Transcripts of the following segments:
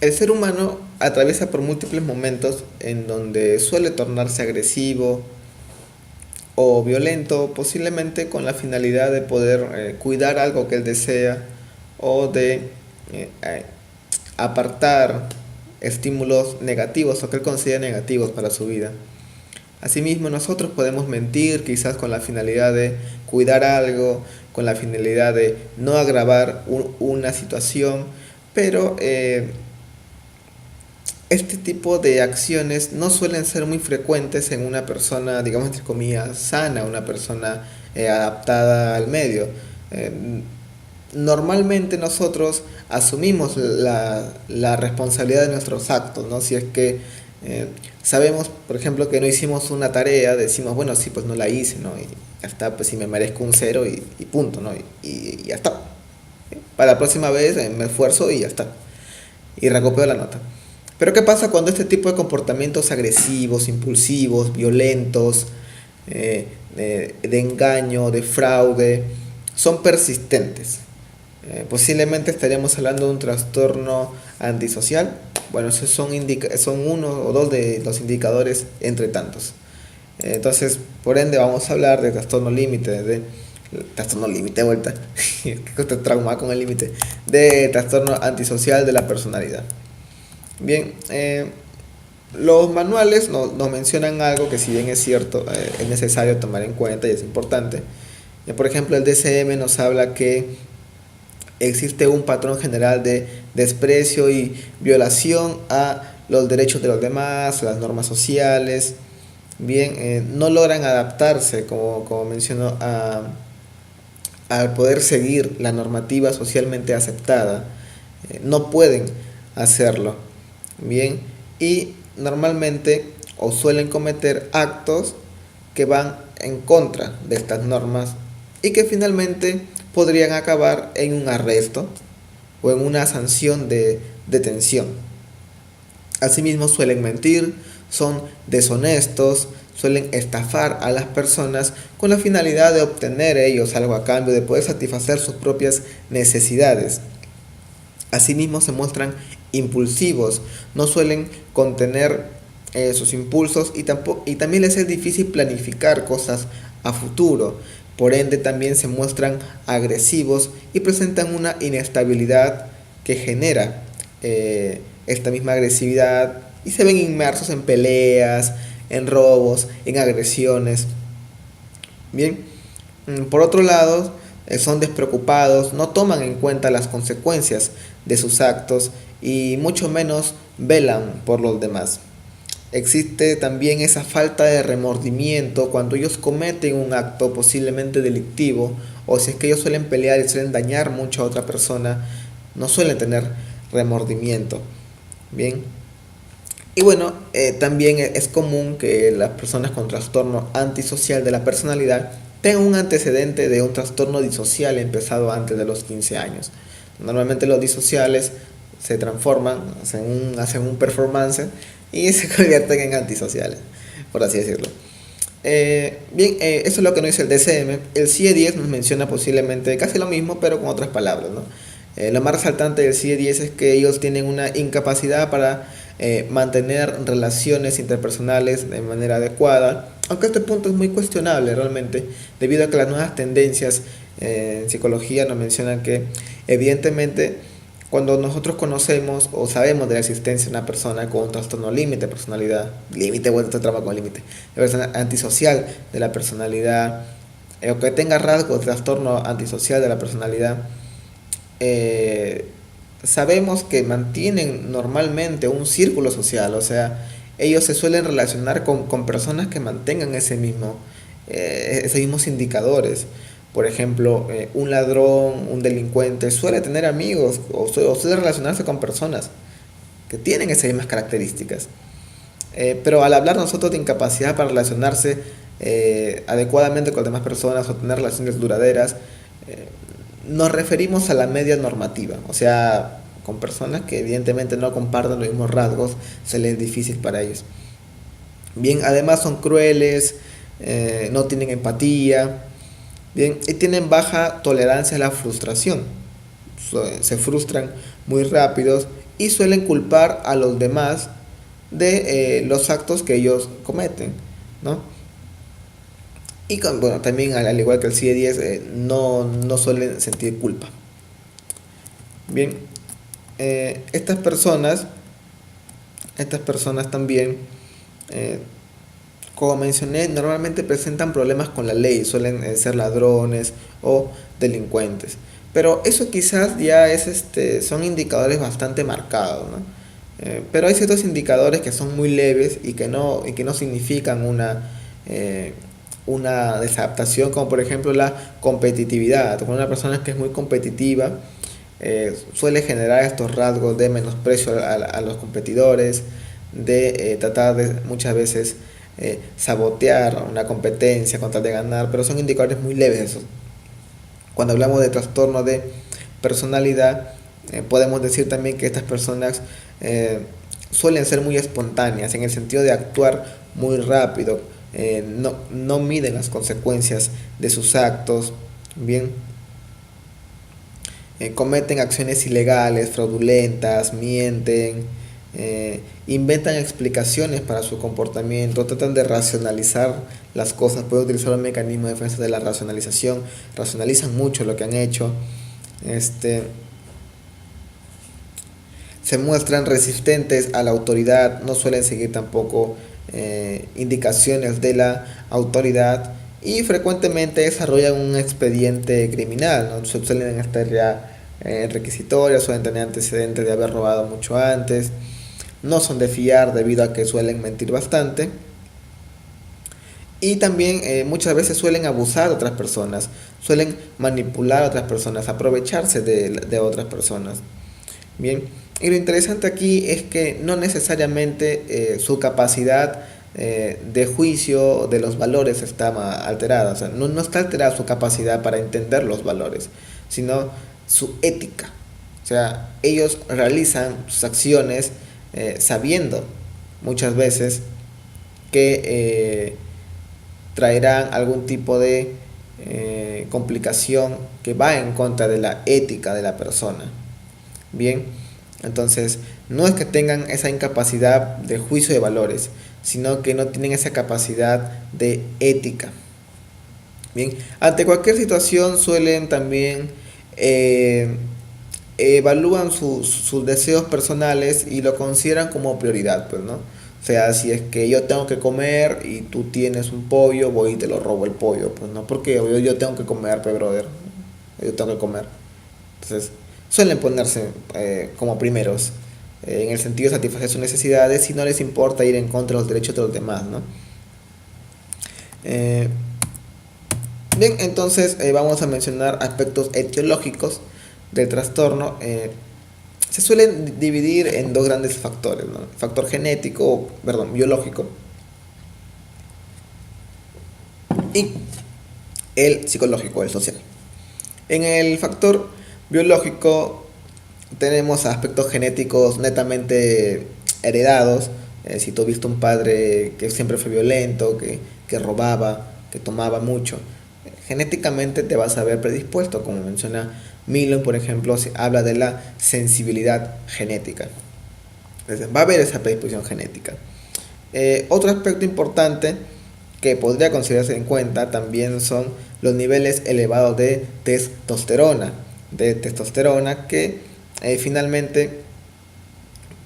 El ser humano atraviesa por múltiples momentos en donde suele tornarse agresivo o violento, posiblemente con la finalidad de poder cuidar algo que él desea o de eh, apartar estímulos negativos o que él considera negativos para su vida. Asimismo, nosotros podemos mentir quizás con la finalidad de cuidar algo, con la finalidad de no agravar una situación, pero este tipo de acciones no suelen ser muy frecuentes en una persona, digamos entre comillas, sana, una persona adaptada al medio. Eh, Normalmente nosotros asumimos la responsabilidad de nuestros actos, ¿no? Si es que eh, sabemos, por ejemplo, que no hicimos una tarea, decimos, bueno, sí, pues no la hice, ¿no? Y ya está, pues si me merezco un cero y punto, ¿no? Y ya está. Para la próxima vez me esfuerzo y ya está. Y recupero la nota. Pero ¿qué pasa cuando este tipo de comportamientos agresivos, impulsivos, violentos, de engaño, de fraude, son persistentes? Posiblemente estaríamos hablando de un trastorno antisocial. Bueno, esos son uno o dos de los indicadores entre tantos. Entonces, por ende, vamos a hablar de trastorno límite, de trastorno límite, vuelta, que te trauma con el límite, de trastorno antisocial de la personalidad. Bien, los manuales nos mencionan algo que si bien es cierto, es necesario tomar en cuenta y es importante. Por ejemplo, el DSM nos habla que existe un patrón general de desprecio y violación a los derechos de los demás, a las normas sociales. Bien, no logran adaptarse, como mencionó, al poder seguir la normativa socialmente aceptada. No pueden hacerlo. Bien, y normalmente o suelen cometer actos que van en contra de estas normas y que finalmente podrían acabar en un arresto o en una sanción de detención. Asimismo suelen mentir, son deshonestos, suelen estafar a las personas con la finalidad de obtener ellos algo a cambio, de poder satisfacer sus propias necesidades. Asimismo se muestran impulsivos, no suelen contener sus impulsos y también les es difícil planificar cosas a futuro. Por ende también se muestran agresivos y presentan una inestabilidad que genera esta misma agresividad y se ven inmersos en peleas, en robos, en agresiones. Bien, por otro lado, son despreocupados, no toman en cuenta las consecuencias de sus actos y mucho menos velan por los demás. Existe también esa falta de remordimiento cuando ellos cometen un acto posiblemente delictivo o si es que ellos suelen pelear y suelen dañar mucho a otra persona, no suelen tener remordimiento. Bien. Y bueno, también es común que las personas con trastorno antisocial de la personalidad tengan un antecedente de un trastorno disocial empezado antes de los 15 años. Normalmente los disociales se transforman, hacen un performance y se convierten en antisociales, por así decirlo. Bien, eso es lo que nos dice el DCM. El CIE-10 nos menciona posiblemente casi lo mismo, pero con otras palabras, ¿no? Lo más resaltante del CIE-10 es que ellos tienen una incapacidad para mantener relaciones interpersonales de manera adecuada, aunque este punto es muy cuestionable realmente, debido a que las nuevas tendencias en psicología nos mencionan que evidentemente cuando nosotros conocemos o sabemos de la existencia de una persona con un trastorno límite de personalidad, límite, bueno, este trama con límite, la persona antisocial de la personalidad, o que tenga rasgos de trastorno antisocial de la personalidad, eh, sabemos que mantienen normalmente un círculo social, o sea, ellos se suelen relacionar con personas que mantengan esos mismos indicadores. Por ejemplo, un ladrón, un delincuente suele tener amigos o suele relacionarse con personas que tienen esas mismas características. Pero al hablar nosotros de incapacidad para relacionarse adecuadamente con las demás personas o tener relaciones duraderas, eh, nos referimos a la media normativa, o sea, con personas que evidentemente no comparten los mismos rasgos, se les es difícil para ellos. Bien, además son crueles, no tienen empatía, bien, y tienen baja tolerancia a la frustración. Se frustran muy rápidos y suelen culpar a los demás de los actos que ellos cometen, ¿no? Y bueno, también al igual que el CIE-10, no suelen sentir culpa. Bien, estas personas también, eh, como mencioné, normalmente presentan problemas con la ley, suelen ser ladrones o delincuentes. Pero eso quizás ya son indicadores bastante marcados, ¿no? Pero hay ciertos indicadores que son muy leves y que no significan una desadaptación, como por ejemplo la competitividad. Cuando una persona que es muy competitiva suele generar estos rasgos de menosprecio a los competidores, de tratar de muchas veces sabotear una competencia con tal de ganar, pero son indicadores muy leves esos. Cuando hablamos de trastorno de personalidad, podemos decir también que estas personas suelen ser muy espontáneas en el sentido de actuar muy rápido, no miden las consecuencias de sus actos, bien, cometen acciones ilegales, fraudulentas, mienten, inventan explicaciones para su comportamiento, tratan de racionalizar las cosas, pueden utilizar un mecanismo de defensa de la racionalización, racionalizan mucho lo que han hecho, se muestran resistentes a la autoridad, no suelen seguir tampoco indicaciones de la autoridad y frecuentemente desarrollan un expediente criminal, ¿no? Suelen estar ya requisitorios, suelen tener antecedentes de haber robado mucho antes, no son de fiar debido a que suelen mentir bastante y también muchas veces suelen abusar de otras personas, suelen manipular a otras personas, aprovecharse de otras personas. Bien, y lo interesante aquí es que no necesariamente su capacidad de juicio de los valores está alterada, o sea, no está alterada su capacidad para entender los valores, sino su ética. O sea, ellos realizan sus acciones sabiendo muchas veces que traerán algún tipo de complicación que va en contra de la ética de la persona. Bien, entonces no es que tengan esa incapacidad de juicio de valores, sino que no tienen esa capacidad de ética. Bien, ante cualquier situación suelen también evalúan sus deseos personales y lo consideran como prioridad, pues, ¿no? O sea, si es que yo tengo que comer y tú tienes un pollo, voy y te lo robo el pollo, pues no, porque yo tengo que comer, pues, brother, yo tengo que comer. Entonces, suelen ponerse como primeros, en el sentido de satisfacer sus necesidades y no les importa ir en contra de los derechos de los demás, ¿no? Bien, entonces vamos a mencionar aspectos etiológicos del trastorno. Se suelen dividir en dos grandes factores, ¿no? Factor genético, perdón, biológico, y el psicológico, el social. En el factor biológico tenemos aspectos genéticos netamente heredados. Si tuviste un padre que siempre fue violento, que robaba, que tomaba mucho, genéticamente te vas a ver predispuesto, como menciona Milon, por ejemplo, se habla de la sensibilidad genética. Entonces, va a haber esa predisposición genética. Otro aspecto importante que podría considerarse en cuenta también son los niveles elevados de testosterona que finalmente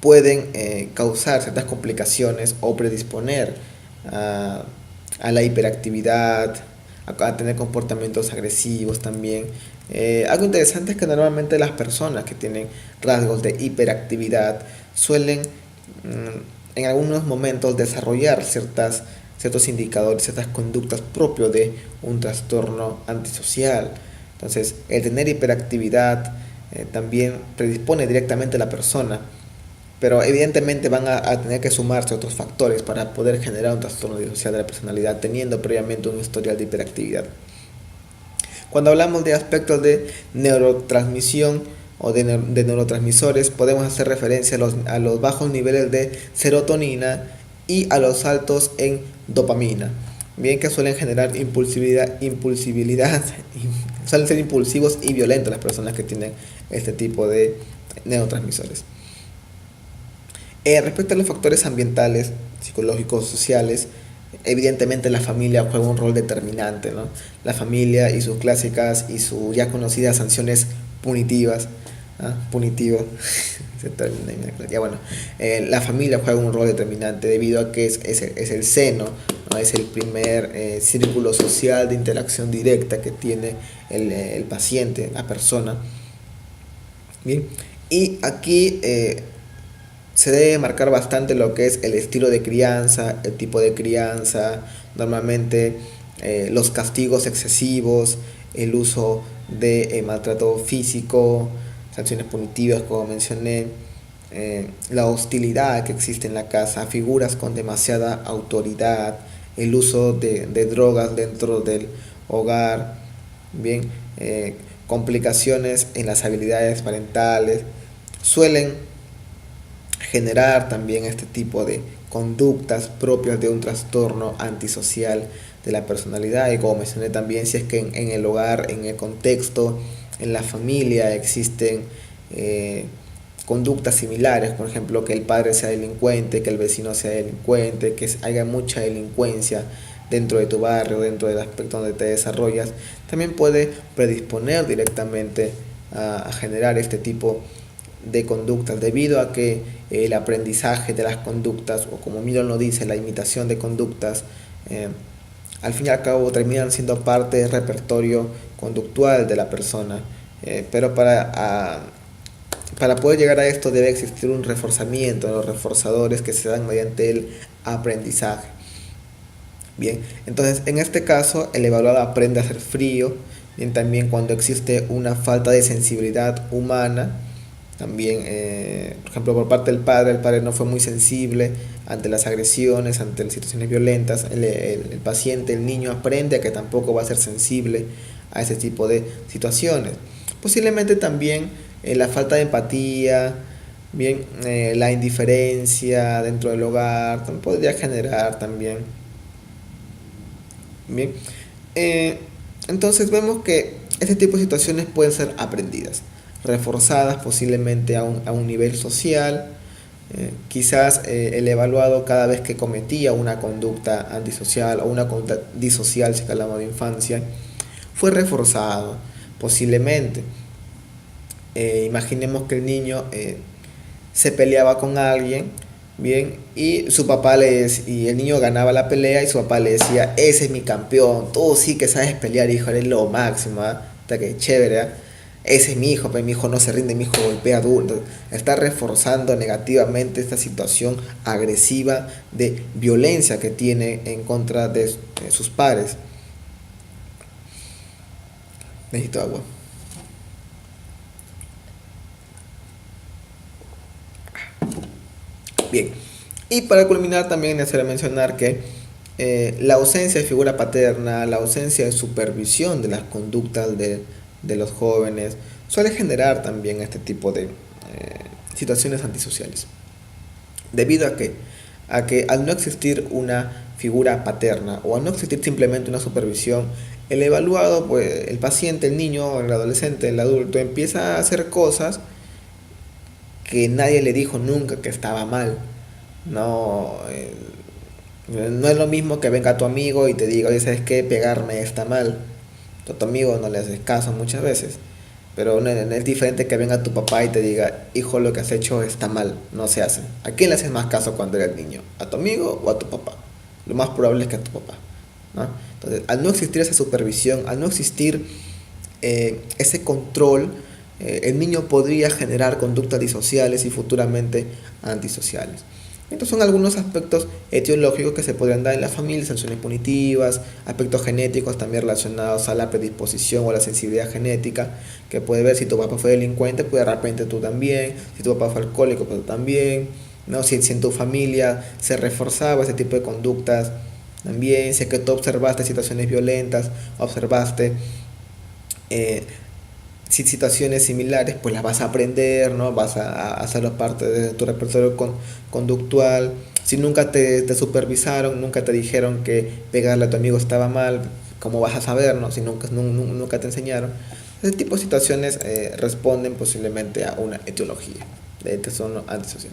pueden causar ciertas complicaciones o predisponer a la hiperactividad, a tener comportamientos agresivos también. Algo interesante es que normalmente las personas que tienen rasgos de hiperactividad suelen en algunos momentos desarrollar ciertos indicadores, ciertas conductas propios de un trastorno antisocial. Entonces, el tener hiperactividad también predispone directamente a la persona, pero evidentemente van a tener que sumarse otros factores para poder generar un trastorno disocial de la personalidad, teniendo previamente un historial de hiperactividad. Cuando hablamos de aspectos de neurotransmisión o de neurotransmisores, podemos hacer referencia a los bajos niveles de serotonina y a los altos en dopamina, bien que suelen generar impulsividad, suelen ser impulsivos y violentos las personas que tienen este tipo de neurotransmisores. Respecto a los factores ambientales, psicológicos, sociales, evidentemente la familia juega un rol determinante, ¿no? La familia y sus clásicas y sus ya conocidas sanciones punitivas, ¿ah? Punitivas, ya bueno, la familia juega un rol determinante debido a que es el seno, ¿no? Es el primer círculo social de interacción directa que tiene el paciente, la persona. Bien, y aquí se debe marcar bastante lo que es el estilo de crianza, el tipo de crianza, normalmente los castigos excesivos, el uso de maltrato físico, sanciones punitivas como mencioné, la hostilidad que existe en la casa, figuras con demasiada autoridad, el uso de drogas dentro del hogar, bien, complicaciones en las habilidades parentales, suelen generar también este tipo de conductas propias de un trastorno antisocial de la personalidad. Y como mencioné también, si es que en el hogar, en el contexto, en la familia existen conductas similares, por ejemplo, que el padre sea delincuente, que el vecino sea delincuente, que haya mucha delincuencia dentro de tu barrio, dentro del aspecto donde te desarrollas, también puede predisponer directamente a generar este tipo de conductas, debido a que el aprendizaje de las conductas, o como Milton lo dice, la imitación de conductas, al fin y al cabo terminan siendo parte del repertorio conductual de la persona. Pero para poder llegar a esto debe existir un reforzamiento de los reforzadores que se dan mediante el aprendizaje. Bien, entonces en este caso el evaluado aprende a ser frío, bien, también cuando existe una falta de sensibilidad humana, también, por ejemplo, por parte del padre, el padre no fue muy sensible ante las agresiones, ante las situaciones violentas, el paciente, el niño aprende a que tampoco va a ser sensible a ese tipo de situaciones. Posiblemente también la falta de empatía, bien, la indiferencia dentro del hogar, podría generar también. Bien, entonces vemos que este tipo de situaciones pueden ser aprendidas, reforzadas posiblemente a un nivel social. Quizás el evaluado, cada vez que cometía una conducta antisocial o una conducta disocial, si hablamos de infancia, fue reforzado posiblemente. Imaginemos que el niño se peleaba con alguien, bien, y y el niño ganaba la pelea y su papá le decía: ese es mi campeón, tú sí que sabes pelear, hijo, eres lo máximo, ¿eh? Está que chévere, ¿eh? Ese es mi hijo, pero mi hijo no se rinde, mi hijo golpea duro. Está reforzando negativamente esta situación agresiva de violencia que tiene en contra de sus padres. Necesito agua. Bien, y para culminar también es necesario mencionar que la ausencia de figura paterna, la ausencia de supervisión de las conductas de los jóvenes, suele generar también este tipo de situaciones antisociales. Debido a que al no existir una figura paterna o al no existir simplemente una supervisión, el evaluado, pues el paciente, el niño, el adolescente, el adulto empieza a hacer cosas que nadie le dijo nunca que estaba mal. No, no es lo mismo que venga tu amigo y te diga: oye, ¿sabes qué? Pegarme está mal. A tu amigo no le haces caso muchas veces. Pero no es diferente que venga tu papá y te diga: hijo, lo que has hecho está mal, no se hace. ¿A quién le haces más caso cuando eres niño? ¿A tu amigo o a tu papá? Lo más probable es que a tu papá, ¿no? Entonces, al no existir esa supervisión, al no existir ese control, el niño podría generar conductas disociales y futuramente antisociales. Estos son algunos aspectos etiológicos que se podrían dar en la familia: sanciones punitivas, aspectos genéticos también relacionados a la predisposición o la sensibilidad genética, que puede ver si tu papá fue delincuente, pues de repente tú también, si tu papá fue alcohólico, pues tú también, ¿no? Si en tu familia se reforzaba ese tipo de conductas, también, si es que tú observaste situaciones violentas, observaste situaciones similares, pues las vas a aprender, ¿no? Vas a hacerlo parte de tu repertorio conductual. Si nunca te supervisaron, nunca te dijeron que pegarle a tu amigo estaba mal, ¿cómo vas a saber, no? Si nunca te enseñaron. Ese tipo de situaciones responden posiblemente a una etiología de trastorno antisocial.